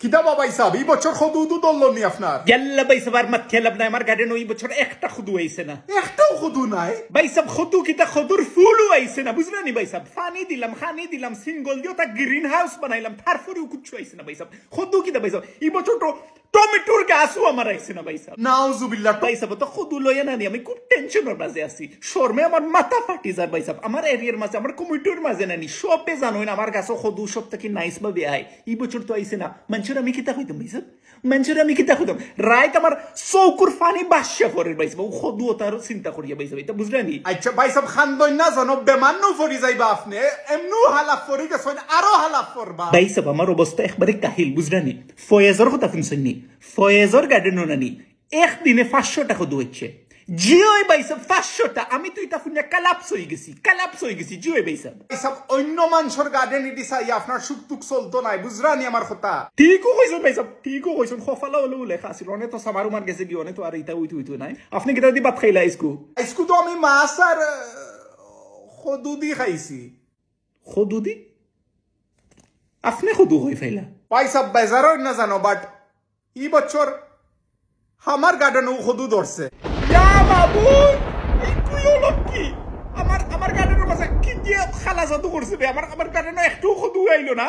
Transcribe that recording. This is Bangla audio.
কিতাবা ভাই সাহেব এই বছর খুদু দলল নি আপনার গেল্লা ভাই সাহেব আর মাত খেলাম না আমার গার্ডেন ওই বছর একটা খুদু আইছে না একটাও খুদু নাই ভাই সাহেব খুদু কিতা খুদুর ফুলও আইছে না বুঝলেন নি ভাই সাহেব পানি দিলাম খানি দিলাম সিঙ্গল দিও তা গ্রিন হাউস বানাইলাম তারপরেও কিচ্ছু আইছে না ভাই সাহেব খুদু কিতা ভাই সাহেব এই বছর তো টমেটোর গাছও আমার আইছে না ভাই সাহেব নাউজুবিল্লাহ ভাই সাহেব তো খুদু লইয়া না নি আমি খুব টেনশনের মাঝে আছি শর্মে আমার মাথা ফাটি যায় ভাই সাহেব আমার এরিয়ার মাঝে আমার কমিটির মাঝে নানি সবে জানোই না আমার গাছও খুদু সব থেকে নাইস ভাবে আয় এই বছর তো আইছে না মানুষের আমি কিতা কইতাম ভাই সাহেব মানুষের আমি কিতা কইতাম রাইত আমার চৌকুর ফানি বাসা করে ভাই সাহেব খুদু তার চিন্তা করিয়া ভাই সাহেব এটা বুঝলেন নি আচ্ছা ভাই সাহেব খান্দন না জানো বেমানও ফরি যাইবা আপনি এমনু হালাফ ফরি গেছেন আরো হালাফ ফরবা ভাই সাহেব আমার অবস্থা একবারে কাহিল বুঝলেন নি ফয়েজর কথা শুনছেন নি ফয়েজর গার্ডেনও নানি একদিনে 500 টাকা হচ্ছে জিওই ভাই সাহেব 500টা আমি তো এটা শুনে কালাপস হয়ে গেছি জিওই ভাই সাহেব ভাই সাহেব অন্য মানুষের গার্ডেন ইডি চাই আপনার সুখ টুক চলতো নাই বুঝরানি আমার কথা ঠিকও কইছেন ভাই সাহেব ঠিকও কইছেন খফালা হলেও লেখা আছিল অনে তো সামারু মার গেছে কি অনে তো আর এটা উইতো নাই আপনি কিটা দি ভাত খাইলা আইসকু আজকে তো আমি মাছ আর খুদু দি খাইছি খুদু দি আপনি খুদু হই ফাইলা ভাই সাহেব বেজারও না জানো বাট এই বছর আমার গার্ডেনও খুদু ধরছে ইয়া বাবু তুই হলো কি আমার গার্ডেনের মাঝে কি দিয়ে খালা জাদু করছে বে আমার গার্ডেনে একটু খুদু আইলো না